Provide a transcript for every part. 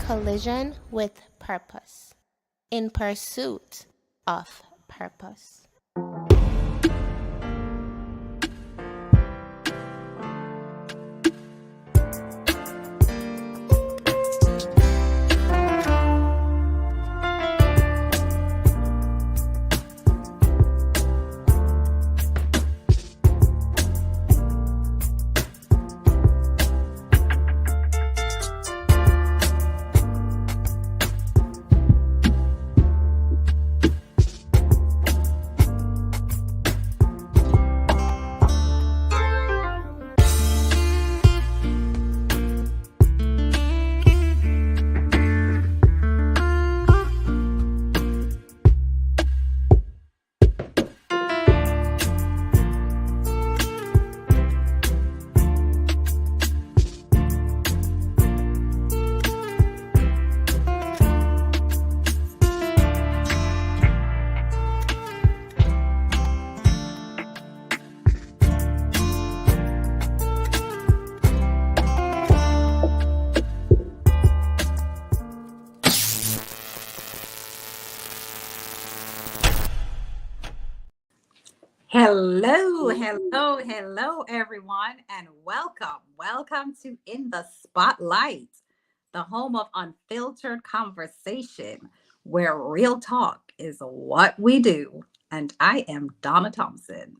collision with purpose, in pursuit of purpose. Hello, everyone, and welcome to In the Spotlight, the home of unfiltered conversation, where real talk is what we do. And I am Donna Thompson.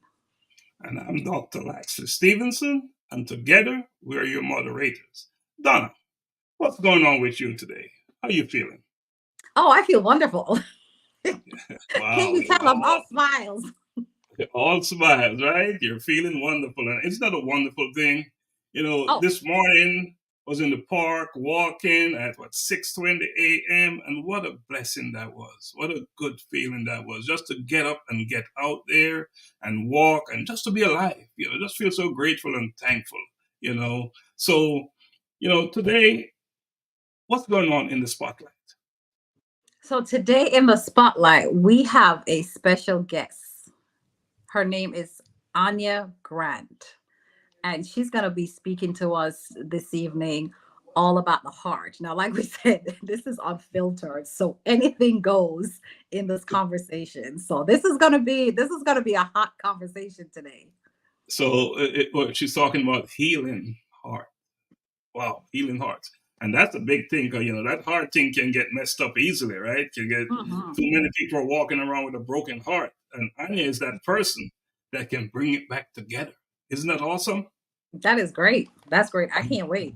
And I'm Dr. Laxter Stevenson, and together we're your moderators. Donna, what's going on with you today? How are you feeling? Oh, I feel wonderful. Wow, Can you tell I'm all smiles? All smiles, right? You're feeling wonderful. And it's not a wonderful thing. This morning was in the park walking at 6:20 a.m. and what a blessing that was. What a good feeling that was, just to get up and get out there and walk and just to be alive. Just feel so grateful and thankful. So today, what's going on in the spotlight? So today in the spotlight, we have a special guest. Her name is Anya Grant, and she's going to be speaking to us this evening all about the heart. Now, like we said, this is unfiltered, so anything goes in this conversation. So this is going to be a hot conversation today. So she's talking about healing heart. Wow, healing hearts. And that's a big thing, because that heart thing can get messed up easily, right? Too many people are walking around with a broken heart. And Anya is that person that can bring it back together. Isn't that awesome? That is great. That's great. I can't wait.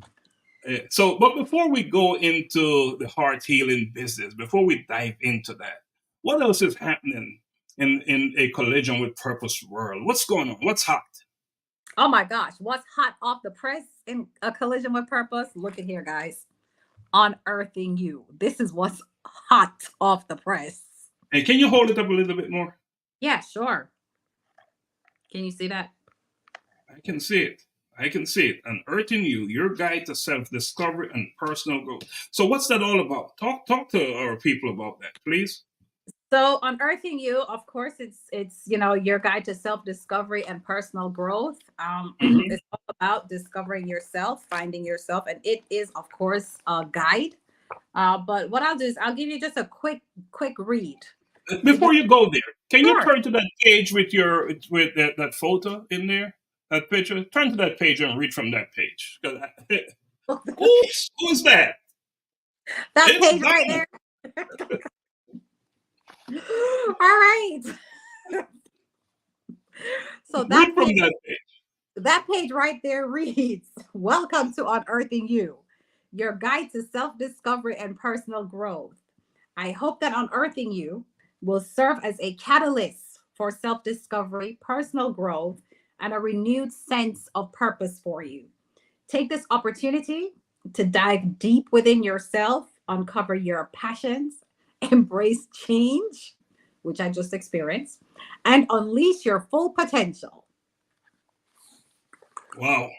But before we go into the heart healing business, before we dive into that, what else is happening in a collision with purpose world? What's going on? What's hot? Oh my gosh, what's hot off the press in a collision with purpose? Look at here, guys. Unearthing You. This is what's hot off the press. And can you hold it up a little bit more? Yeah, sure. Can you see that? I can see it. Unearthing You, your guide to self-discovery and personal growth. So what's that all about? Talk to our people about that, please. So Unearthing You, of course, it's your guide to self-discovery and personal growth. It's all about discovering yourself, finding yourself, and it is, of course, a guide. But what I'll do is I'll give you just a quick read. Before you go there, can you turn to that page with that photo in there, that picture? Turn to that page and read from that page. Who's that? That page right there. All right. So that page right there reads, "Welcome to Unearthing You, your guide to self-discovery and personal growth. I hope that Unearthing You will serve as a catalyst for self-discovery, personal growth, and a renewed sense of purpose for you. Take this opportunity to dive deep within yourself, uncover your passions, embrace change," which I just experienced, "and unleash your full potential." Wow.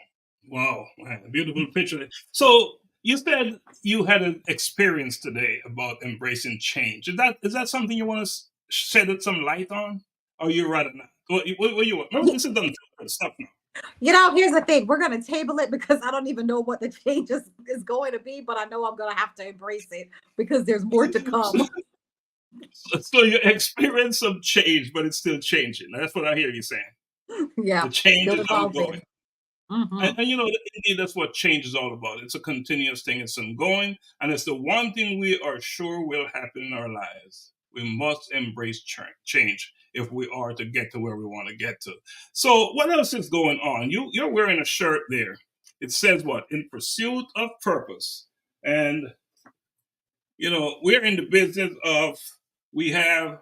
Man, beautiful picture. So you said you had an experience today about embracing change. Is that something you want to shed some light on? Or you rather not? What you want? No, this is unfiltered stuff now. Here's the thing. We're going to table it because I don't even know what the change is going to be, but I know I'm going to have to embrace it because there's more to come. So you experience some change, but it's still changing. That's what I hear you saying. Yeah. The change Still is ongoing. evolving. Mm-hmm. And indeed, that's what change is all about. It's a continuous thing. It's ongoing, and it's the one thing we are sure will happen in our lives. We must embrace change if we are to get to where we want to get to. So, what else is going on? You're wearing a shirt there. It says what? In pursuit of purpose. And we're in the business of we have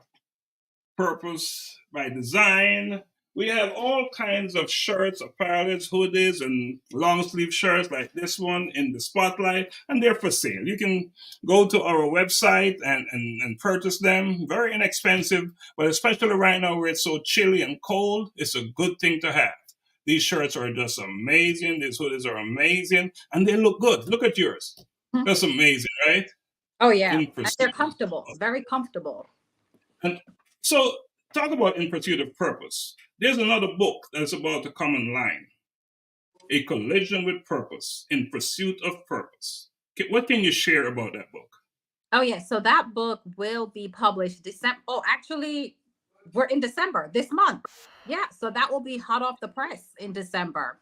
purpose by design. We have all kinds of shirts, apparels, hoodies, and long sleeve shirts like this one in the spotlight, and they're for sale. You can go to our website and purchase them. Very inexpensive, but especially right now where it's so chilly and cold, it's a good thing to have. These shirts are just amazing. These hoodies are amazing, and they look good. Look at yours. That's amazing, right? Oh, yeah. And they're comfortable, very comfortable. And so, talk about In Pursuit of Purpose. There's another book that's about to come online. A Collision with Purpose, In Pursuit of Purpose. What can you share about that book? Oh, yeah. So that book will be published December. Oh, actually, we're in December this month. Yeah. So that will be hot off the press in December.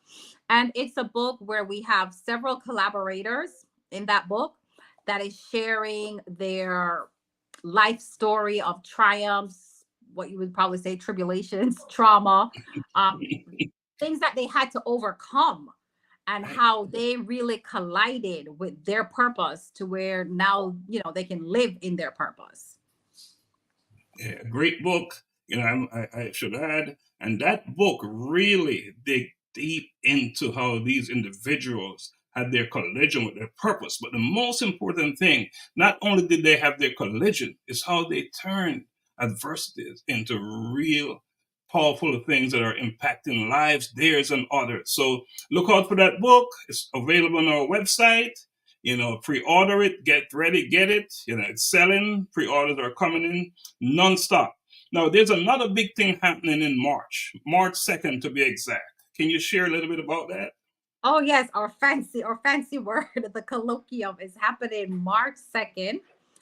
And it's a book where we have several collaborators in that book that is sharing their life story of triumphs, what you would probably say tribulations, trauma, things that they had to overcome, and how they really collided with their purpose to where now they can live in their purpose. Yeah, great book. I should add, and that book really dig deep into how these individuals had their collision with their purpose. But the most important thing, not only did they have their collision, is how they turned adversities into real powerful things that are impacting lives, theirs and others. So look out for that book. It's available on our website. Pre-order it, get ready, get it. It's selling. Pre-orders are coming in nonstop. Now, there's another big thing happening in March 2nd to be exact. Can you share a little bit about that? Oh, yes. Our fancy word, the colloquium, is happening March 2nd.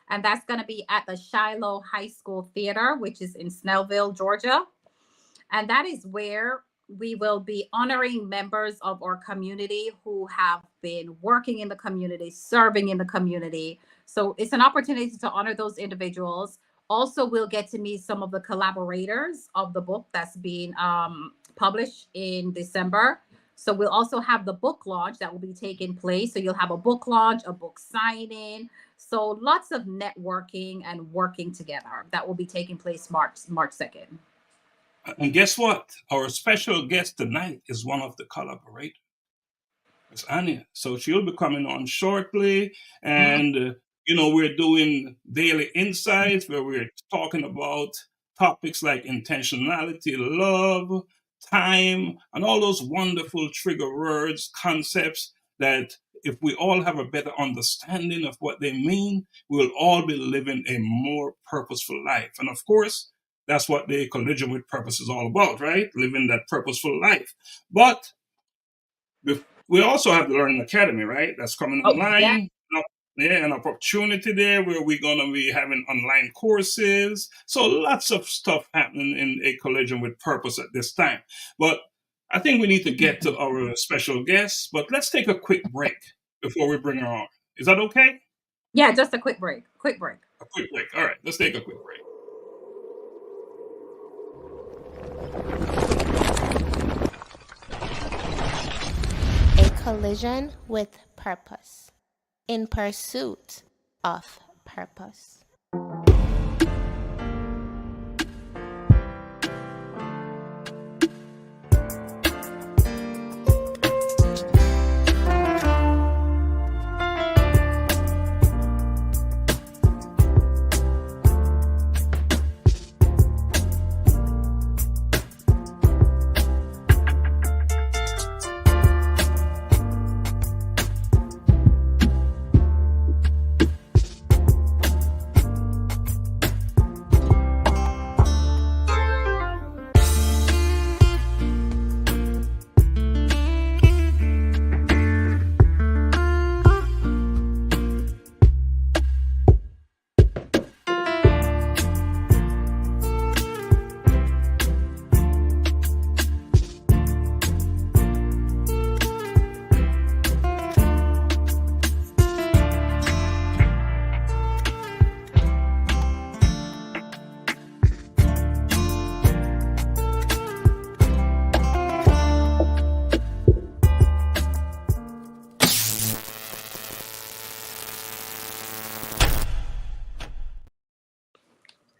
And that's going to be at the Shiloh High School Theater, which is in Snellville, Georgia. And that is where we will be honoring members of our community who have been working in the community, serving in the community. So it's an opportunity to honor those individuals. Also, we'll get to meet some of the collaborators of the book that's being published in December. So we'll also have the book launch that will be taking place. So you'll have a book launch, a book signing. So lots of networking and working together that will be taking place March 2nd. And guess what? Our special guest tonight is one of the collaborators. It's Anya. So she'll be coming on shortly. And, we're doing daily insights where we're talking about topics like intentionality, love, time, and all those wonderful trigger words, concepts that if we all have a better understanding of what they mean, we'll all be living a more purposeful life. And of course, that's what the Collision with Purpose is all about, right? Living that purposeful life. But we also have the Learning Academy, right? That's coming online. Yeah, an opportunity there where we're going to be having online courses. So lots of stuff happening in A Collision with Purpose at this time. But I think we need to get to our special guest. But let's take a quick break before we bring her on. Is that okay? Yeah, just a quick break. A quick break. All right, let's take a quick break. A Collision with Purpose. In pursuit of purpose.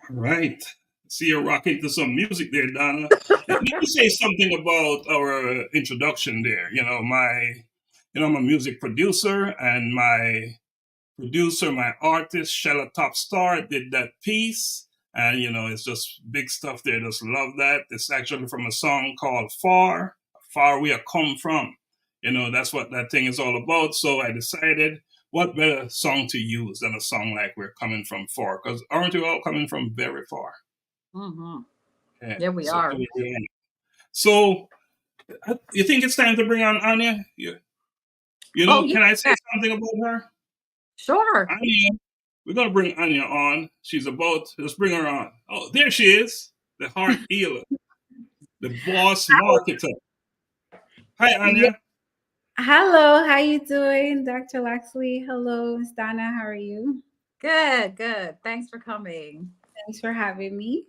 Right. See you rocking to some music there, Donna. Let me say something about our introduction there. I'm a music producer, and my artist, Shella Top Star, did that piece. And, it's just big stuff there. Just love that. It's actually from a song called Far We Are Come From. That's what that thing is all about. So I decided, what better song to use than a song like We're Coming From Far? Because aren't we all coming from very far? Mm-hmm. Yeah. Yeah, we So, are. so you think it's time to bring on Anya? Oh, Can I say yeah. something about her? Sure. Anya, we're gonna bring Anya on. Let's bring her on. Oh, there she is, the heart healer, the boss marketer. Hi, Yeah. Anya. Hello, how you doing, Dr. Laxley? Hello, Miss Donna. How are you? Good, good. Thanks for coming. Thanks for having me.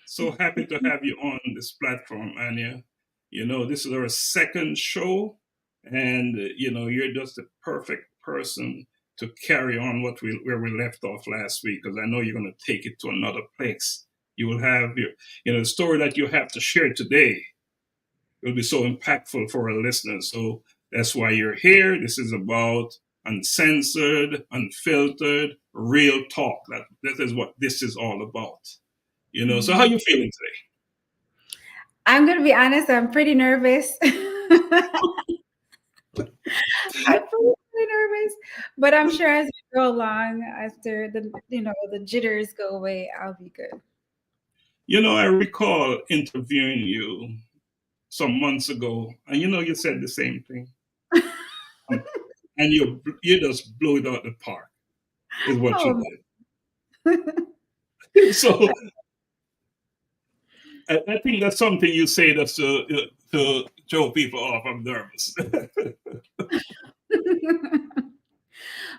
So happy to have you on this platform, Anya. This is our second show, and you're just the perfect person to carry on where we left off last week, because I know you're going to take it to another place. You will have the story that you have to share today will be so impactful for our listeners. So that's why you're here. This is about uncensored, unfiltered, real talk. That is what this is all about. So how are you feeling today? I'm going to be honest, I'm pretty nervous. I'm pretty nervous, but I'm sure as we go along, after the jitters go away, I'll be good. I recall interviewing you some months ago, and you said the same thing. And you just blew it out the park, is what you Oh, did. So I think that's something you say that's to throw people off. I'm nervous. So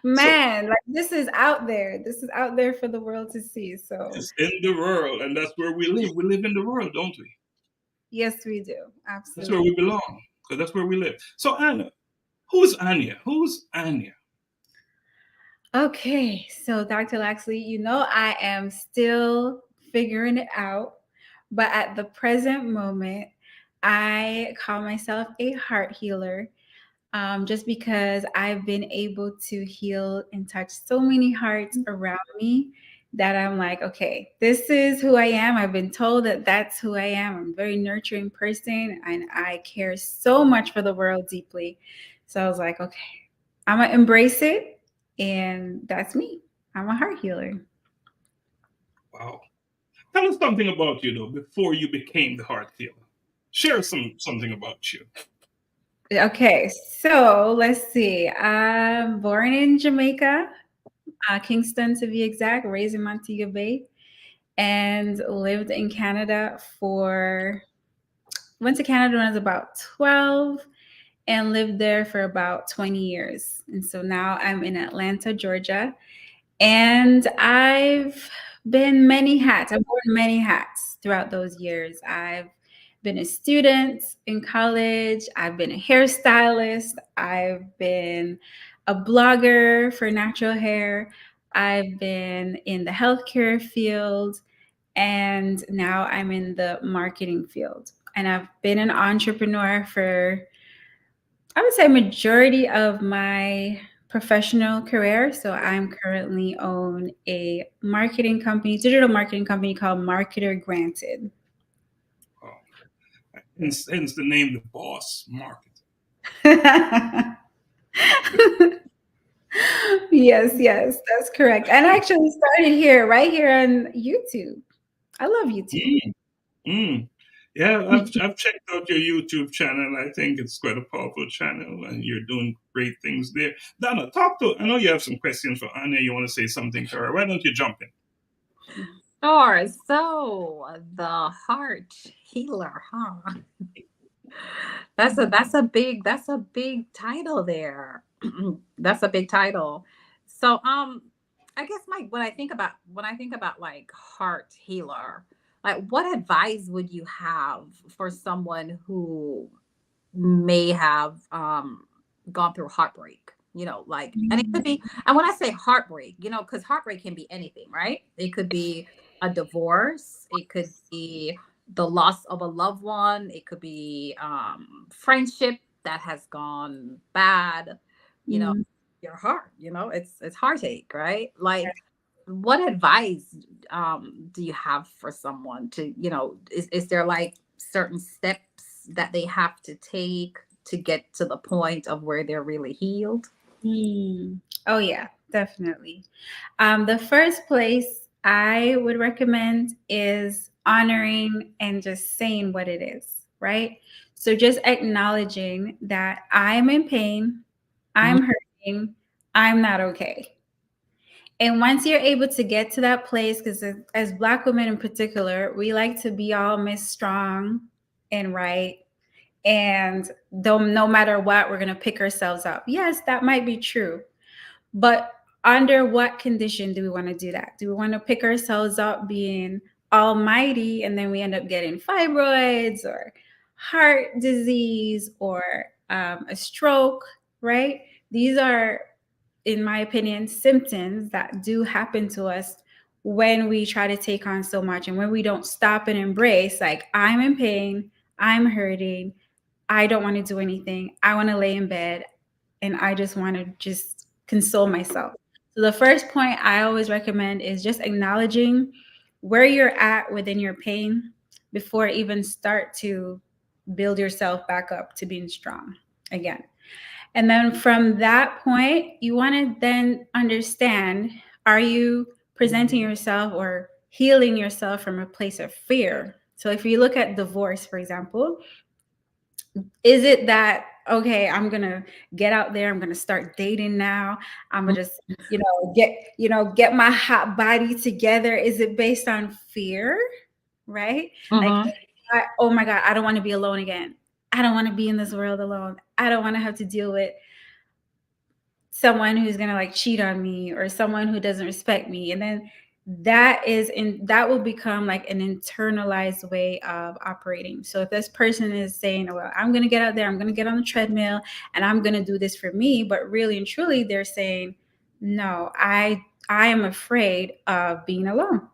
man, like this is out there. This is out there for the world to see. So, it's in the world, and that's where we live. We live in the world, don't we? yes, we do. That's where we Absolutely. belong, because that's where we live. So Anna, who's Anya? Who's Anya? Okay, so Dr. Laxley, I am still figuring it out, but at the present moment, I call myself a heart healer, just because I've been able to heal and touch so many hearts around me that I'm like, okay, this is who I am. I've been told that that's who I am. I'm a very nurturing person and I care so much for the world deeply. So I was like, okay, I'm going to embrace it. And that's me. I'm a heart healer. Wow. Tell us something about you, though, before you became the heart healer. Share something about you. Okay, so let's see. I'm born in Jamaica, Kingston to be exact, raised in Montego Bay, and lived in Canada went to Canada when I was about 12 and lived there for about 20 years. And so now I'm in Atlanta, Georgia. And I've been many hats. I've worn many hats throughout those years. I've been a student in college. I've been a hairstylist. I've been a blogger for natural hair. I've been in the healthcare field. And now I'm in the marketing field. And I've been an entrepreneur for, I would say, majority of my professional career. So I'm currently own a marketing company, digital marketing company called Marketer Granted. Oh, hence the name, the boss marketer. Yes, that's correct. And I actually started right here on YouTube. I love YouTube. Mm. Yeah, I've checked out your YouTube channel. I think it's quite a powerful channel, and you're doing great things there. Donna, I know you have some questions for Anya. You want to say something to her. Why don't you jump in? Sure. So the heart healer, huh? That's a big title there. That's a big title. So I guess when I think about like heart healer, like what advice would you have for someone who may have gone through heartbreak? Like, and it could be, and when I say heartbreak, because heartbreak can be anything, right? It could be a divorce, it could be the loss of a loved one, it could be friendship that has gone bad, you know, Mm. your heart, it's heartache, right? Like, what advice do you have for someone to, is there like certain steps that they have to take to get to the point of where they're really healed? Mm. Oh, yeah, definitely. The first place I would recommend is honoring and just saying what it is, right? So just acknowledging that I'm in pain, Mhm. I'm hurting, I'm not okay. And once you're able to get to that place, because as Black women in particular, we like to be all Miss Strong and right. And though no matter what, we're going to pick ourselves up. Yes, that might be true. But under what condition do we want to do that? Do we want to pick ourselves up being almighty and then we end up getting fibroids or heart disease or a stroke, right? These are, in my opinion, symptoms that do happen to us when we try to take on so much and when we don't stop and embrace, like, I'm in pain, I'm hurting, I don't want to do anything, I want to lay in bed, and I just want to just console myself. So the first point I always recommend is just acknowledging where you're at within your pain before even start to build yourself back up to being strong again. And then from that point, you want to then understand, are you presenting yourself or healing yourself from a place of fear? So if you look at divorce, for example, is it that, okay, I'm gonna get out there, I'm gonna start dating now, I'm gonna just, get my hot body together? Is it based on fear, right? Like, Mhm. oh my God, I don't want to be alone again, I don't want to be in this world alone, I don't want to have to deal with someone who's going to like cheat on me or someone who doesn't respect me. And then that will become like an internalized way of operating. So if this person is saying, oh, well, I'm going to get out there, I'm going to get on the treadmill and I'm going to do this for me, but really and truly they're saying, no, I am afraid of being alone.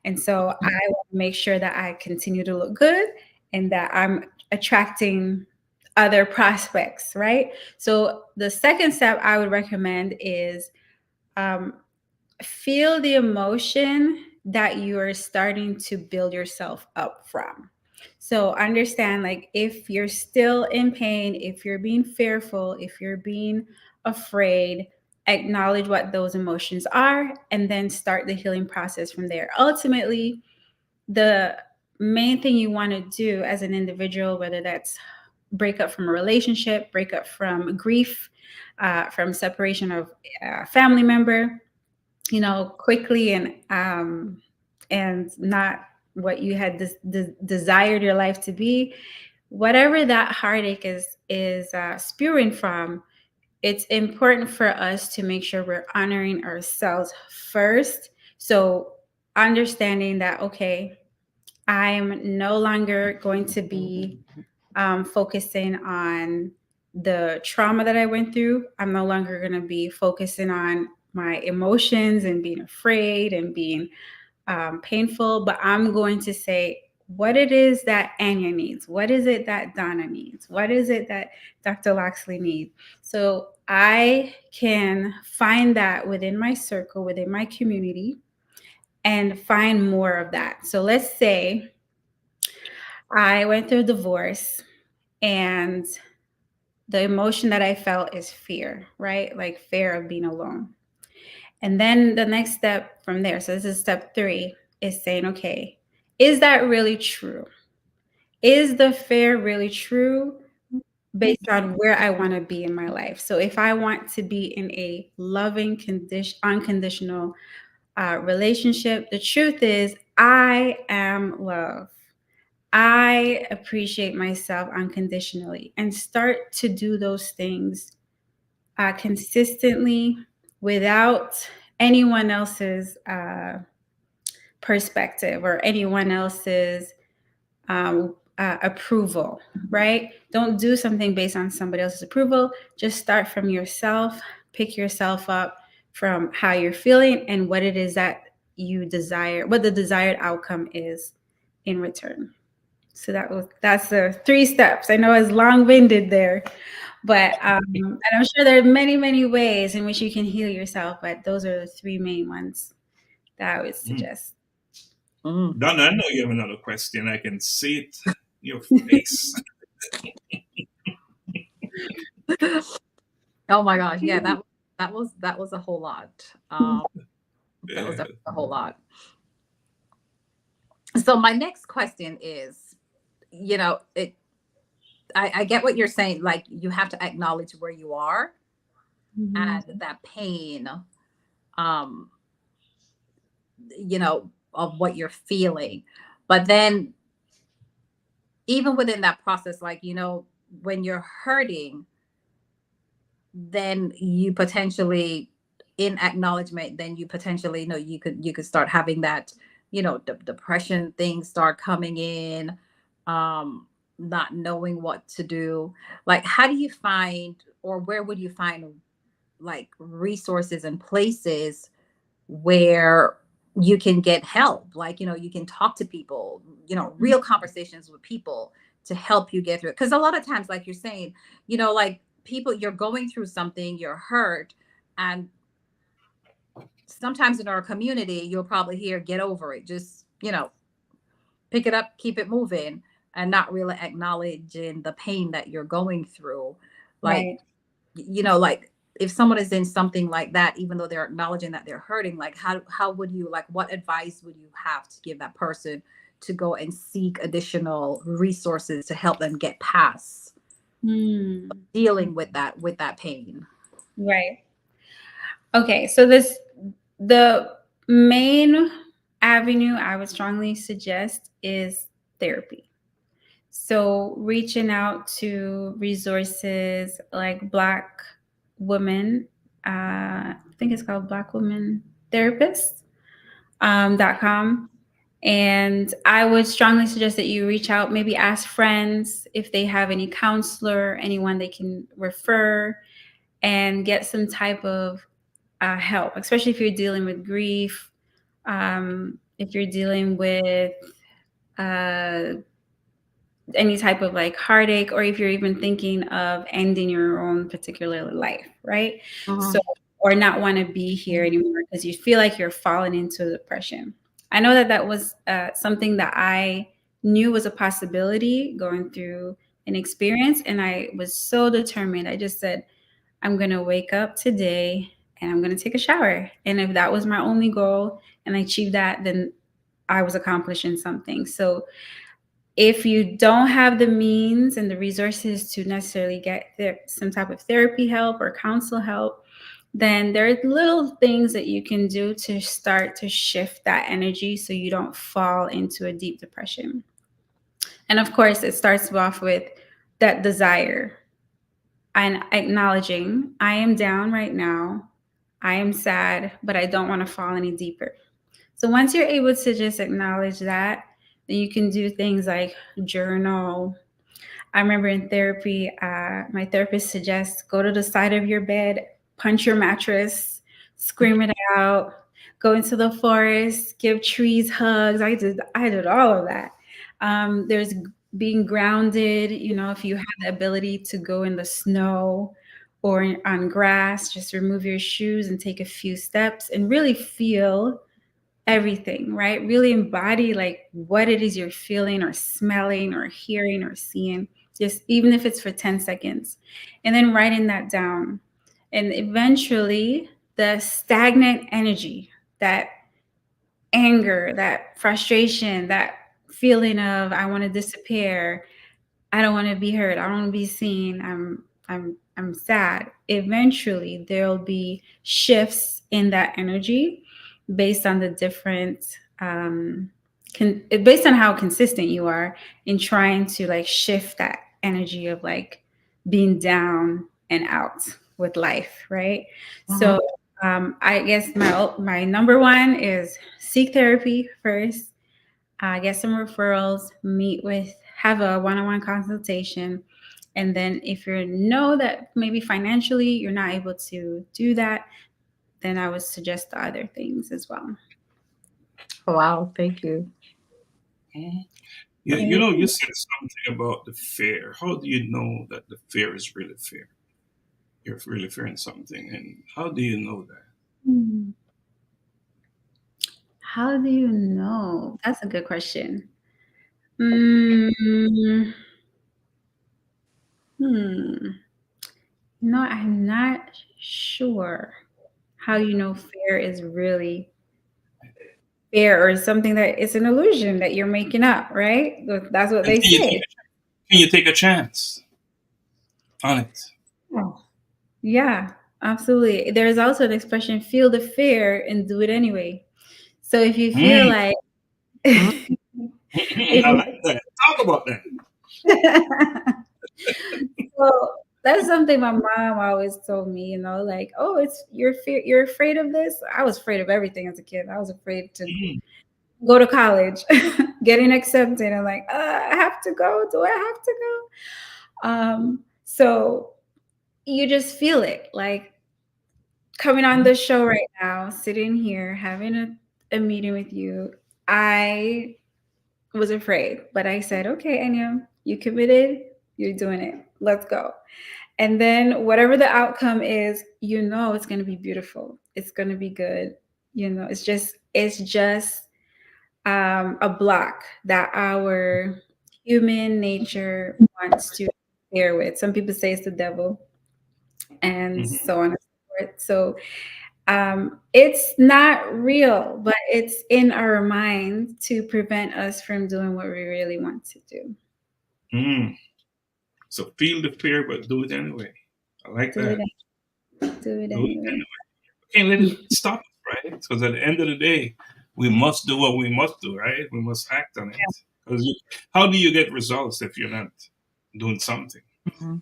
And so I want to make sure that I continue to look good and that I'm attracting other prospects, right? So the second step I would recommend is um, feel the emotion that you are starting to build yourself up from. So understand, like, if you're still in pain, if you're being fearful, if you're being afraid, acknowledge what those emotions are and then start the healing process from there. Ultimately, the main thing you want to do as an individual, whether that's break up from a relationship, break up from grief, from separation of a family member, quickly and not what you had desired your life to be, whatever that heartache is spewing from. It's important for us to make sure we're honoring ourselves first. So understanding that, okay, I'm no longer going to be focusing on the trauma that I went through. I'm no longer going to be focusing on my emotions and being afraid and being painful, but I'm going to say what it is that Anya needs. What is it that Donna needs? What is it that Dr. Loxley needs? So I can find that within my circle, within my community, and find more of that. So let's say I went through a divorce and the emotion that I felt is fear, right? Like fear of being alone. And then the next step from there, so this is step 3, is saying, okay, is that really true? Is the fear really true based on where I want to be in my life? So if I want to be in a loving, unconditional relationship, the truth is I am love. I appreciate myself unconditionally, and start to do those things consistently without anyone else's perspective or anyone else's approval, right? Don't do something based on somebody else's approval. Just start from yourself, pick yourself up from how you're feeling and what it is that you desire, what the desired outcome is in return. So that's the 3 steps. I know it's long-winded there, but and I'm sure there are many, many ways in which you can heal yourself, but those are the 3 main ones that I would suggest. Donna, I know you have another question. I can see it your face. Oh my gosh, yeah, that was a whole lot. That was Yeah. a whole lot. So my next question is, I get what you're saying. Like, you have to acknowledge where you are and that pain, um, of what you're feeling. But then even within that process, like, when you're hurting, then you potentially, in acknowledgement, then you potentially, you could start having that, depression things start coming in, not knowing what to do. Like, how do you find, or where would you find, like, resources and places where you can get help? Like, you can talk to people, real conversations with people to help you get through it. Because a lot of times, like you're saying, like, people, you're going through something, you're hurt, and sometimes in our community, you'll probably hear, get over it, just, pick it up, keep it moving, and not really acknowledging the pain that you're going through. Like, Right. like, if someone is in something like that, even though they're acknowledging that they're hurting, like, how would you, like, what advice would you have to give that person to go and seek additional resources to help them get past dealing with that pain? Right. Okay, so the main avenue I would strongly suggest is therapy. So reaching out to resources like Black Women, I think it's called Black Women Therapists, .com. And I would strongly suggest that you reach out, maybe ask friends if they have any counselor, anyone they can refer, and get some type of help, especially if you're dealing with grief, if you're dealing with uh, any type of like heartache, or if you're even thinking of ending your own particular life, right? So, or not want to be here anymore because you feel like you're falling into depression. I know that that was something that I knew was a possibility going through an experience, and I was so determined. I just said, I'm going to wake up today and I'm going to take a shower. And if that was my only goal and I achieved that, then I was accomplishing something. So if you don't have the means and the resources to necessarily get some type of therapy help or counsel help, then there are little things that you can do to start to shift that energy so you don't fall into a deep depression. And of course, it starts off with that desire and acknowledging, I am down right now. I am sad, but I don't want to fall any deeper. So once you're able to just acknowledge that, then you can do things like journal. I remember in therapy, my therapist suggests go to the side of your bed, punch your mattress, scream it out, go into the forest, give trees hugs. I did all of that. There's being grounded. If you have the ability to go in the snow or on grass, just remove your shoes and take a few steps and really feel everything, right? Really embody like what it is you're feeling or smelling or hearing or seeing, just even if it's for 10 seconds. And then writing that down. And eventually, the stagnant energy, that anger, that frustration, that feeling of I want to disappear, I don't want to be heard. I don't want to be seen. I'm sad. Eventually, there'll be shifts in that energy based on the different based on how consistent you are in trying to like shift that energy of like being down and out with life, right? So I guess my number one is seek therapy first, get some referrals, have a one-on-one consultation. And then if you know that maybe financially you're not able to do that, then I would suggest the other things as well. Wow, thank you. Mhm. Thank You you. said something about the fear. How do you know that the fear is really fear? You're really fearing something, and how do you know that? Hmm. How do you know? That's a good question. Mm, hmm. No, I'm not sure how you know fear is really fear or something that it's an illusion that you're making up, right? That's what And they say. can you take a chance on it? Oh, yeah, absolutely. There's also an expression, feel the fear and do it anyway. So if you feel Mm. like, Mm. if I you, like that. Talk about that. so that's something my mom always told me, like, oh, you're afraid of this. I was afraid of everything as a kid. I was afraid to Mm. go to college, getting accepted, and like, I have to go. Do I have to go? So you just feel it, like coming on the show right now, sitting here, having a meeting with you. I was afraid, but I said, okay, Anya, you committed, you're doing it. Let's go. And then whatever the outcome is, it's going to be beautiful. It's going to be good. It's just a block that our human nature wants to interfere with. Some people say it's the devil, and Mhm. so on and so forth. So it's not real, but it's in our mind to prevent us from doing what we really want to do. Mm. So feel the fear, but do it anyway. I like Do it, that. do it Do it anyway. anyway. Can't let it stop us, right? Because at the end of the day, we must do what we must do, right? We must act on it. Because how do you get results if you're not doing something? Mhm.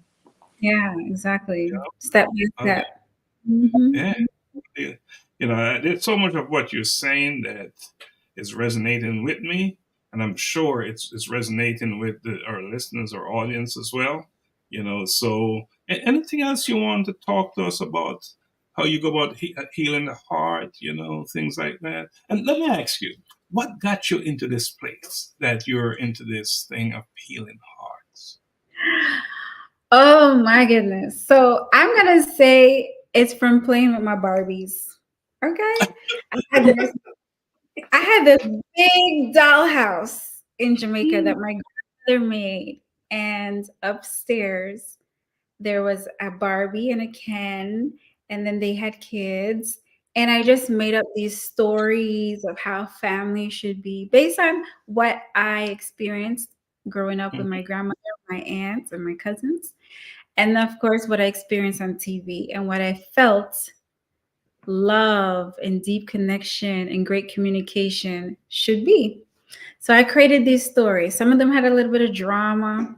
Yeah, You exactly. know? Step by How do step. Hmm. yeah. Yeah. There's so much of what you're saying that is resonating with me, and I'm sure it's resonating with our listeners, our audience as well. So anything else you want to talk to us about? How you go about healing the heart, things like that. And let me ask you, what got you into this place that you're into this thing of healing hearts? Oh my goodness. So I'm gonna say it's from playing with my Barbies. Okay. I had this I had this big dollhouse in Jamaica that my grandmother made. And upstairs there was a Barbie and a Ken, and then they had kids. And I just made up these stories of how family should be based on what I experienced growing up with my grandmother, my aunts, and my cousins. And of course, what I experienced on TV and what I felt love and deep connection and great communication should be. So I created these stories. Some of them had a little bit of drama,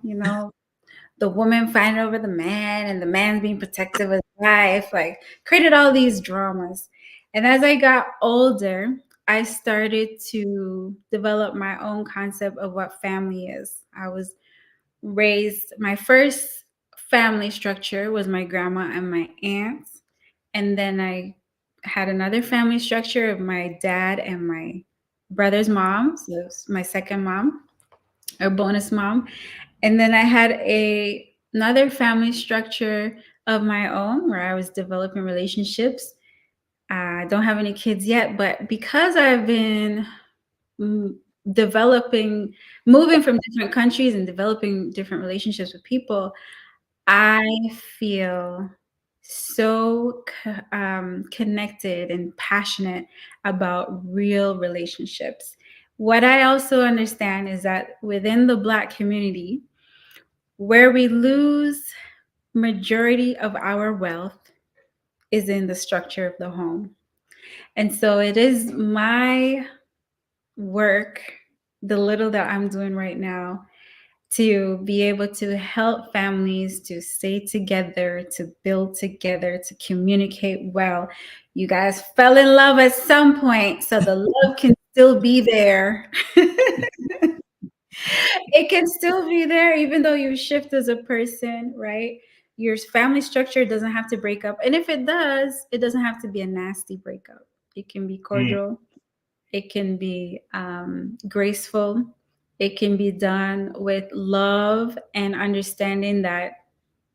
the woman fighting over the man and the man being protective of his wife, like created all these dramas. And as I got older, I started to develop my own concept of what family is. I was raised, my first family structure was my grandma and my aunts. And then I had another family structure of my dad and my brother's mom. So it's my second mom or bonus mom. And then I had another family structure of my own where I was developing relationships. I don't have any kids yet, but because I've been mm, developing, moving from different countries and developing different relationships with people, I feel so connected and passionate about real relationships. What I also understand is that within the Black community, where we lose majority of our wealth is in the structure of the home. And so it is my work, the little that I'm doing right now, to be able to help families to stay together, to build together, to communicate well. You guys fell in love at some point, so the love can still be there. It can still be there, even though you shift as a person, right? Your family structure doesn't have to break up. And if it does, it doesn't have to be a nasty breakup. It can be Mm. cordial, It can be graceful. It can be done with love and understanding that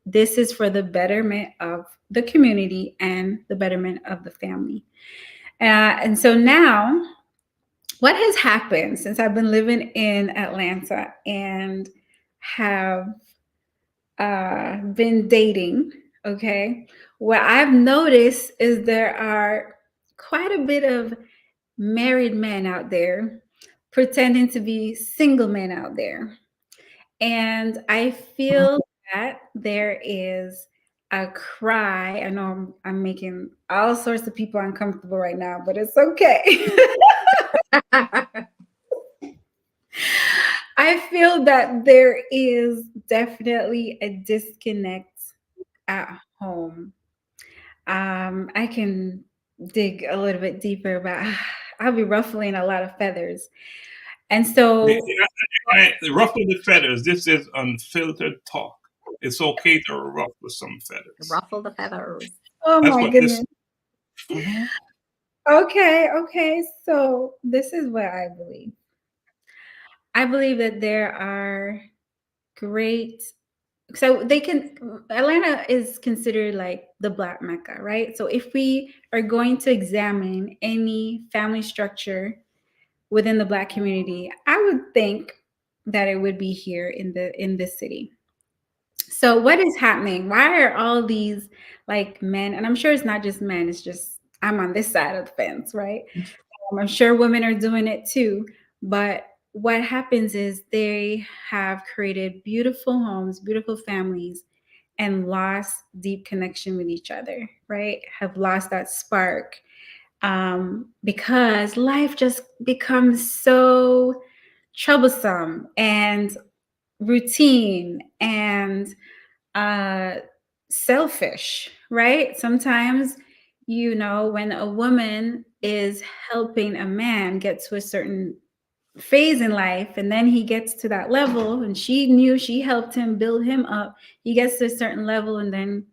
this is for the betterment of the community and the betterment of the family. And so now, what has happened since I've been living in Atlanta and have been dating? Okay. What I've noticed is there are quite a bit of married men out there pretending to be single men out there. And I feel that there is a cry. I know I'm making all sorts of people uncomfortable right now, but it's okay. I feel that there is definitely a disconnect at home. I can dig a little bit deeper, but I'll be ruffling a lot of feathers. And so, Ruffle the feathers. This is unfiltered talk. It's okay to ruffle some feathers. Ruffle the feathers. oh That's my what goodness. this. Mhm. Okay. So this is what I believe. I believe that there are great, so they can, Atlanta is considered like the Black Mecca, right? So if we are going to examine any family structure within the Black community, I would think that it would be here in this city. So what is happening? Why are all these like men, and I'm sure it's not just men, it's just I'm on this side of the fence, right? I'm sure women are doing it too. But what happens is they have created beautiful homes, beautiful families, and lost deep connection with each other, right? Have lost that spark because life just becomes so troublesome and routine and uh, selfish, right? Sometimes, when a woman is helping a man get to a certain phase in life, and then he gets to that level, and she knew she helped him build him up, he gets to a certain level, and then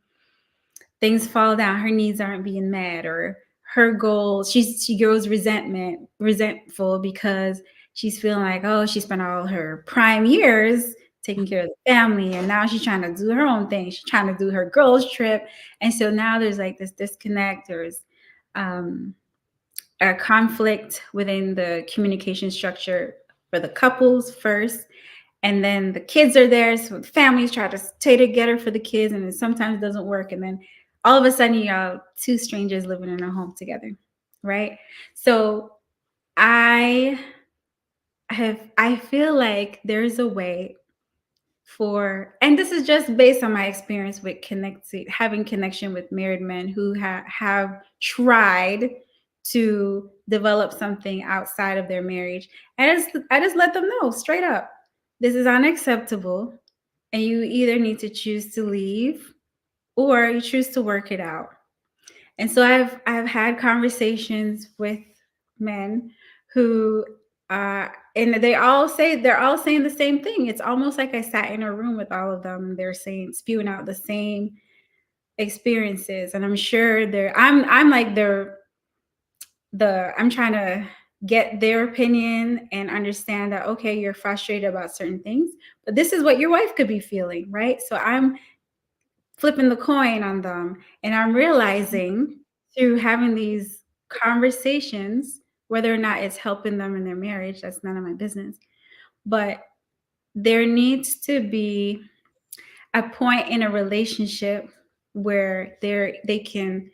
things fall down, her needs aren't being met, or her goals, she grows resentful because she's feeling like, oh, she spent all her prime years taking care of the family, and now she's trying to do her own thing, she's trying to do her girls trip. And so now there's like this disconnect, there's um, a conflict within the communication structure for the couples first, and then the kids are there, so the families try to stay together for the kids, and it sometimes doesn't work, and then all of a sudden y'all two strangers living in a home together, right? So I feel like there's a way for, and this is just based on my experience with having connection with married men who have tried to develop something outside of their marriage. I just let them know straight up, this is unacceptable, and you either need to choose to leave or you choose to work it out. And so I've had conversations with men who and they're all saying the same thing. It's almost like I sat in a room with all of them and they're spewing out the same experiences. And I'm sure I'm like I'm trying to get their opinion and understand that, okay, you're frustrated about certain things, but this is what your wife could be feeling, right? So I'm flipping the coin on them, and I'm realizing through having these conversations, whether or not it's helping them in their marriage, that's none of my business, but there needs to be a point in a relationship where they can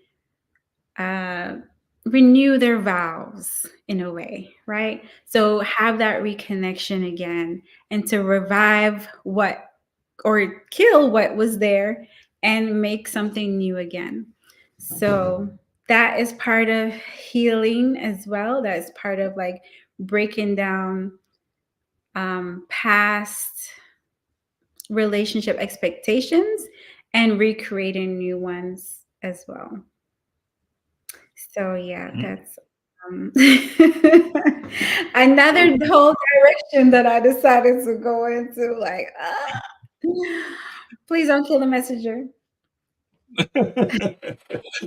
renew their vows in a way, right? So have that reconnection again, and to revive what or kill what was there and make something new again. So that is part of healing as well. That is part of like breaking down past relationship expectations and recreating new ones as well. So yeah, that's another whole direction that I decided to go into. Like, please don't kill the messenger.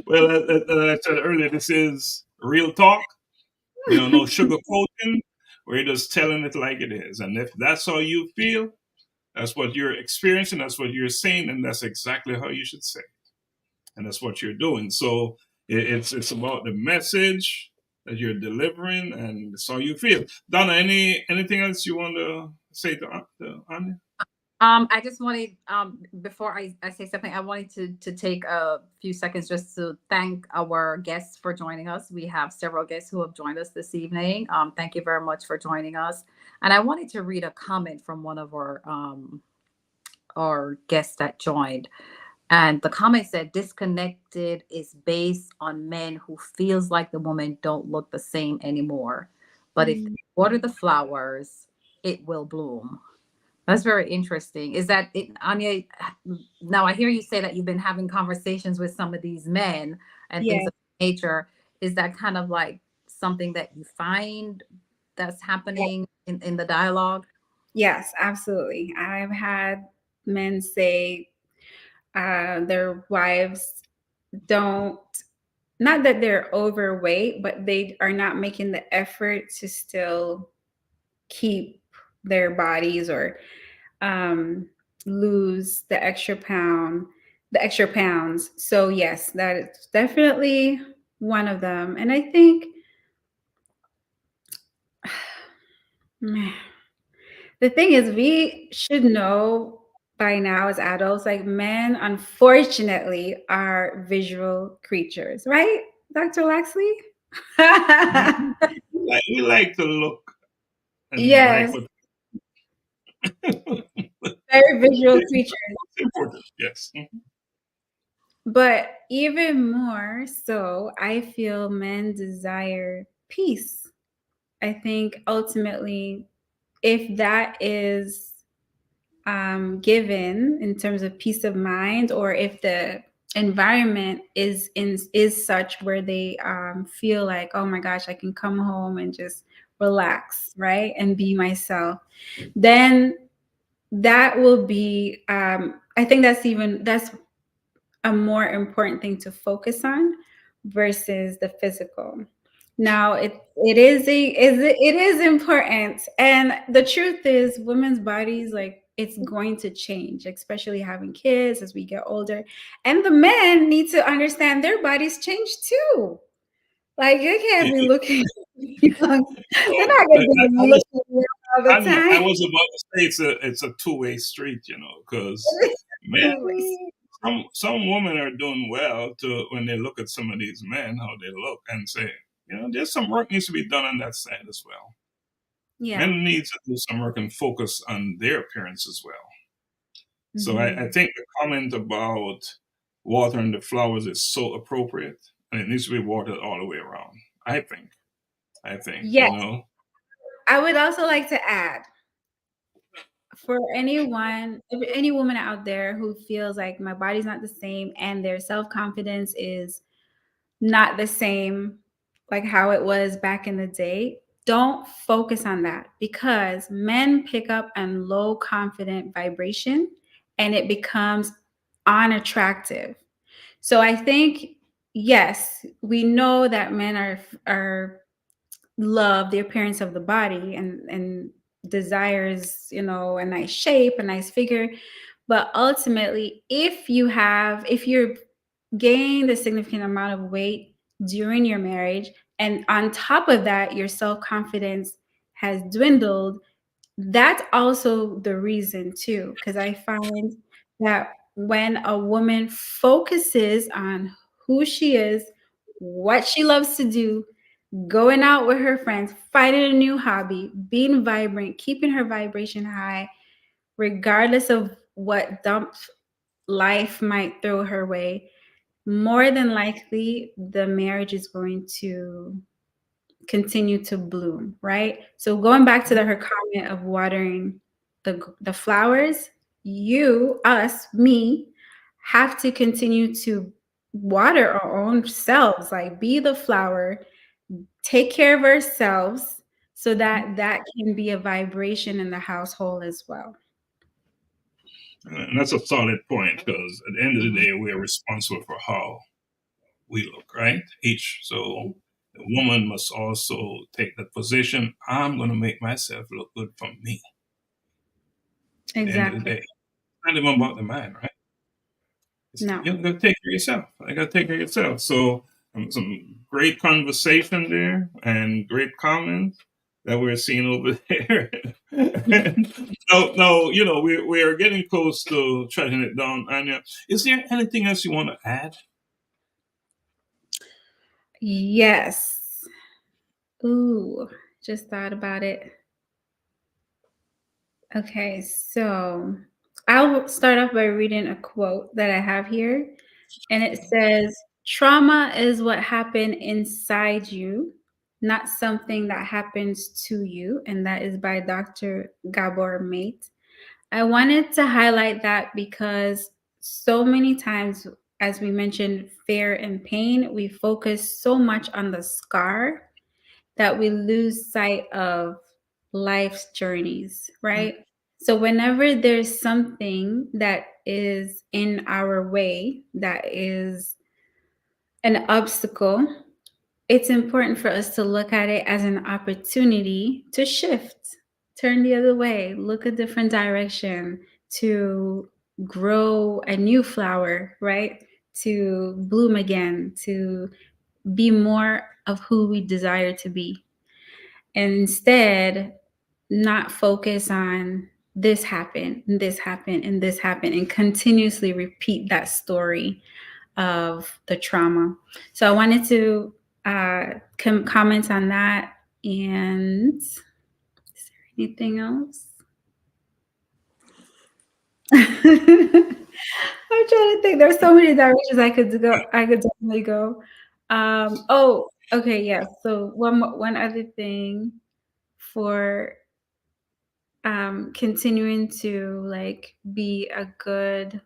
Well, as I said earlier, this is real talk. No sugarcoating. We're just telling it like it is. And if that's how you feel, that's what you're experiencing, that's what you're saying, and that's exactly how you should say it. And that's what you're doing. So it's about the message that you're delivering, and it's how you feel. Donna, anything else you want to say to Anya? I just wanted, before I say something, I wanted to take a few seconds just to thank our guests for joining us. We have several guests who have joined us this evening. Thank you very much for joining us. And I wanted to read a comment from one of our guests that joined. And the comment said, disconnected is based on men who feels like the woman don't look the same anymore. But if they water the flowers, it will bloom. That's very interesting. Is that it, Anya? Now I hear you say that you've been having conversations with some of these men and things Yeah. of that nature. Is that kind of like something that you find that's happening in the dialogue? Yes, absolutely. I've had men say their wives don't, not that they're overweight, but they are not making the effort to still keep their bodies or um, lose the extra pounds. So yes, that is definitely one of them. And I think the thing is, we should know by now as adults, like men, unfortunately, are visual creatures, right, Dr. Laxley? We like to look and like Yes, what very visual creatures. it's important. Yes. But even more so, I feel men desire peace. I think ultimately, if that is given in terms of peace of mind, or if the environment is such where they feel like, oh my gosh, I can come home and just relax, right, and be myself, then that will be. I think that's a more important thing to focus on versus the physical. Now it is important, and the truth is, women's bodies, like, it's going to change, especially having kids as we get older, and the men need to understand their bodies change too. Like, they can't be looking young. They're not going to be looking young all the Anya, I time. was about to say it's a two-way street, because men, some women are doing well to when they look at some of these men, how they look, and say, there's some work needs to be done on that side as well. Yeah. Men need to do some work and focus on their appearance as well. So I Mhm. think the comment about watering the flowers is so appropriate, and it needs to be watered all the way around. I think. I think, Yes. I would also like to add, for anyone, any woman out there who feels like my body's not the same and their self-confidence is not the same like how it was back in the day, don't focus on that, because men pick up on low confident vibration and it becomes unattractive. So I think, yes, we know that men are love the appearance of the body and desires, a nice shape, a nice figure. But ultimately, if you're gained a significant amount of weight during your marriage, and on top of that, your self-confidence has dwindled, that's also the reason too. Because I find that when a woman focuses on who she is, what she loves to do, going out with her friends, finding a new hobby, being vibrant, keeping her vibration high, regardless of what dump life might throw her way, more than likely the marriage is going to continue to bloom, right? So going back to her comment of watering the flowers, me, have to continue to water our own selves, like be the flower, take care of ourselves, so that that can be a vibration in the household as well. And that's a solid point, because at the end of the day, we're responsible for how we look, right? Each. So The woman must also take that position. I'm going to make myself look good for me. At the end of the Exactly. day, it's not even about the man, right? No. You got to take care of yourself. I got to take care of yourself. So some great conversation there and great comments that we're seeing over there. No, we are getting close to shutting it down. Anya, is there anything else you want to add? Yes. Ooh, just thought about it. Okay, so I'll start off by reading a quote that I have here. And it says, trauma is what happened inside you, not something that happens to you. And that is by Dr. Gabor Mate. I wanted to highlight that because so many times, as we mentioned, fear and pain, we focus so much on the scar that we lose sight of life's journeys, right? So, whenever there's something that is in our way, that is an obstacle, it's important for us to look at it as an opportunity to shift, turn the other way, look a different direction, to grow a new flower, right? To bloom again, to be more of who we desire to be. And instead, not focus on this happened, and this happened, and this happened, and continuously repeat that story of the trauma. So I wanted to comment on that. And is there anything else? I'm trying to think. There's so many directions I could go. I could definitely go. Oh, okay, yeah. So one other thing for continuing to like be a good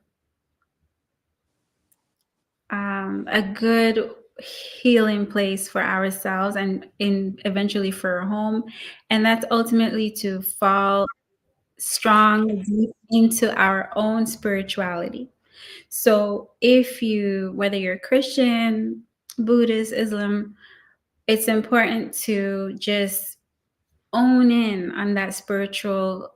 healing place for ourselves and eventually for our home, and that's ultimately to fall strong deep into our own spirituality. So if you, whether you're Christian, Buddhist, Islam, it's important to just own in on that spiritual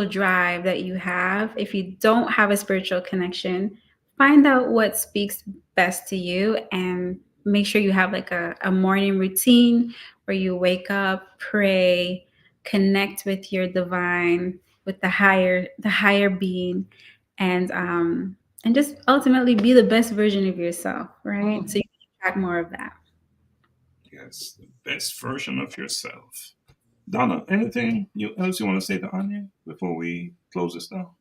drive that you have. If you don't have a spiritual connection, find out what speaks best to you and make sure you have like a morning routine where you wake up, pray, connect with your divine, with the higher being, and just ultimately be the best version of yourself, right? So you can track more of that. Yes, the best version of yourself. Donna, anything else you want to say to Anya before we close this down?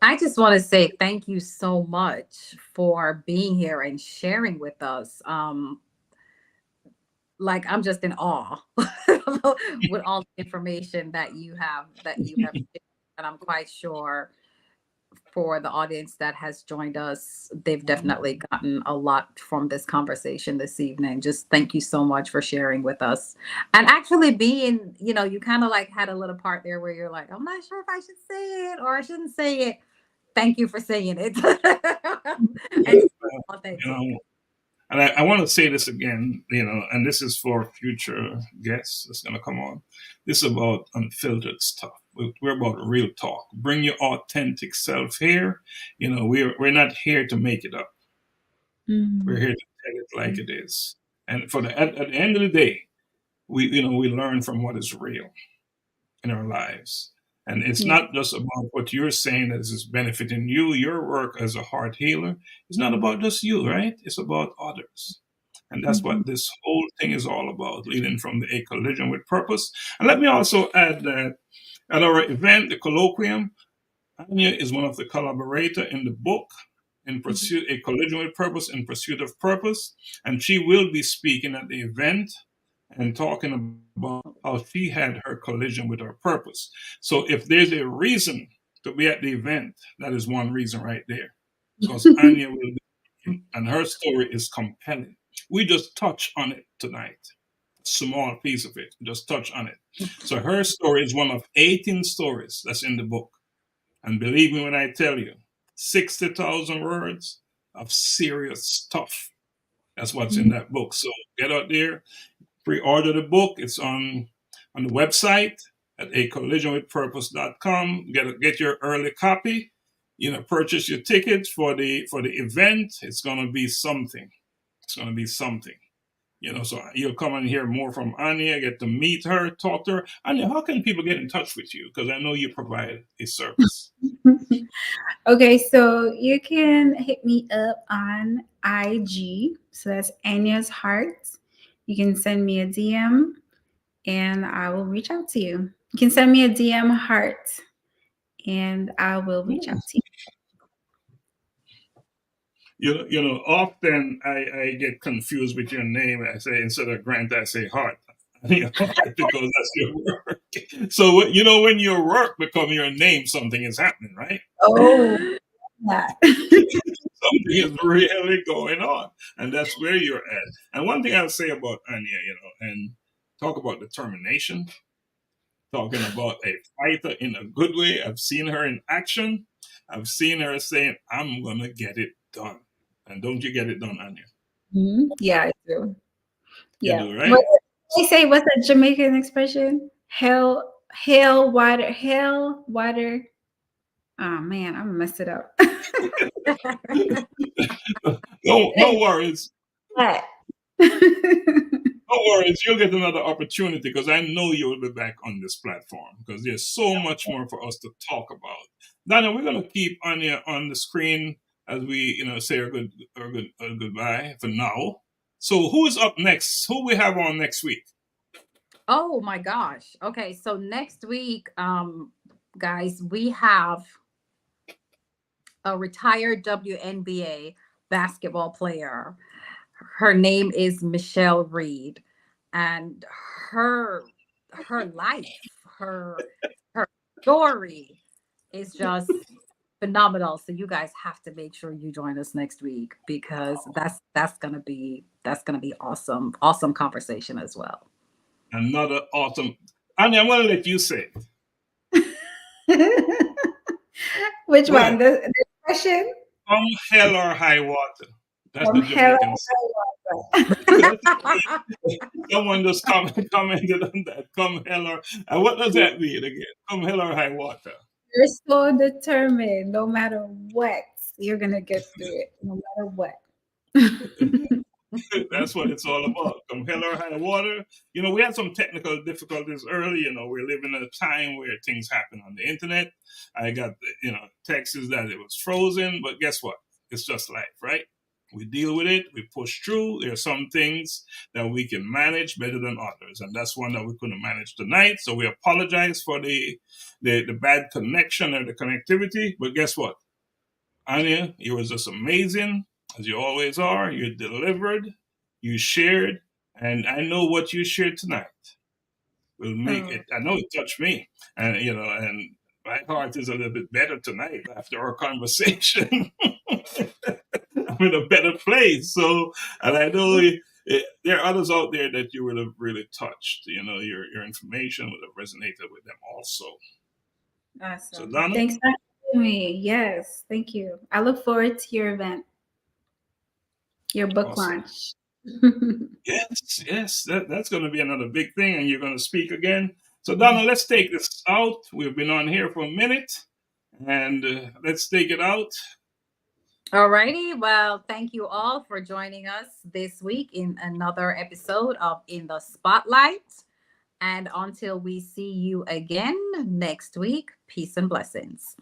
I just want to say thank you so much for being here and sharing with us. Like I'm just in awe with all the information that you have shared. And I'm quite sure for the audience that has joined us, they've definitely gotten a lot from this conversation this evening. Just thank you so much for sharing with us. And actually being, you kind of like had a little part there where you're like, I'm not sure if I should say it or I shouldn't say it. Thank you for saying it. And You authentic. know, and I want to say this again, and this is for future guests that's going to come on. This is about unfiltered stuff. We're about real talk. Bring your authentic self here. We're not here to make it up. We're here to tell it like it is. And at the end of the day, we learn from what is real in our lives. And it's Yeah. not just about what you're saying that is benefiting you, your work as a heart healer. It's not about just you, right? It's about others. And that's Mhm. what this whole thing is all about, leading from A Collision with Purpose. And let me also add that at our event, the colloquium, Anya is one of the collaborator in the book, In Pursuit, A Collision with Purpose, In Pursuit of Purpose. And she will be speaking at the event and talking about how she had her collision with her purpose. So if there's a reason to be at the event, that is one reason right there. Because Anya will be speaking, and her story is compelling. We just touch on it tonight. Small piece of it, just touch on it. So her story is one of 18 stories that's in the book. And believe me when I tell you, 60,000 words of serious stuff. That's what's in that book. So get out there, pre-order the book. It's on the website at acollisionwithpurpose.com. Get your early copy. Purchase your tickets for the event. It's gonna be something. It's gonna be something. So you'll come and hear more from Anya, get to meet her, talk to her. Anya, how can people get in touch with you? Because I know you provide a service. Okay, so you can hit me up on IG. So that's Anya's Heart. You can send me a DM and I will reach out to you. You can send me a DM heart and I will reach out to you. Often I get confused with your name. I say, instead of Grant, I say Hart. Hart, because that's your work. So, when your work becomes your name, something is happening, right? Oh, yeah. Something is really going on. And that's where you're at. And one thing I'll say about Anya, and talk about determination, talking about a fighter in a good way. I've seen her in action. I've seen her saying, I'm going to get it done. And don't you get it done, Anya? Mm-hmm. Yeah, I do. Yeah. You do, right? What they say, what's that Jamaican expression? Hell, water. Oh man, I'm gonna mess it up. No worries. What? No worries. You'll get another opportunity because I know you'll be back on this platform because there's so much more for us to talk about. Donna, we're going to keep Anya on the screen as we, say our goodbye for now. So who is up next? Who we have on next week? Oh my gosh. Okay, so next week, guys, we have a retired WNBA basketball player. Her name is Michelle Reed, and her life, her story is just phenomenal. So you guys have to make sure you join us next week because that's gonna be awesome conversation as well. Another awesome. Anya, I'm gonna let you say it. Which one? The question? Come hell or high water. That's the Jamaican. Someone just commented on that. Come hell or what does that mean again? Come hell or high water. You're so determined. No matter what, you're gonna get through it. No matter what. That's what it's all about. Come hell or high water. We had some technical difficulties early. We're living in a time where things happen on the internet. I got, texts that it was frozen, but guess what? It's just life, right? We deal with it. We push through. There are some things that we can manage better than others, and that's one that we couldn't manage tonight. So we apologize for the bad connection or the connectivity. But guess what? Anya, you were just amazing, as you always are. You delivered, you shared, and I know what you shared tonight will make it. I know it touched me, and and my heart is a little bit better tonight after our conversation. I'm in a better place. So, and I know there are others out there that you would have really touched. Your information would have resonated with them also. Awesome. So, Donna, thanks for having me. Yes, thank you. I look forward to your event, your book launch. Yes, that's going to be another big thing, and you're going to speak again. So, Donna, let's take this out. We've been on here for a minute, and let's take it out. All righty. Well, thank you all for joining us this week in another episode of In the Spotlight. And until we see you again next week, peace and blessings.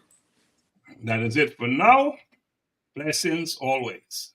That is it for now. Blessings always.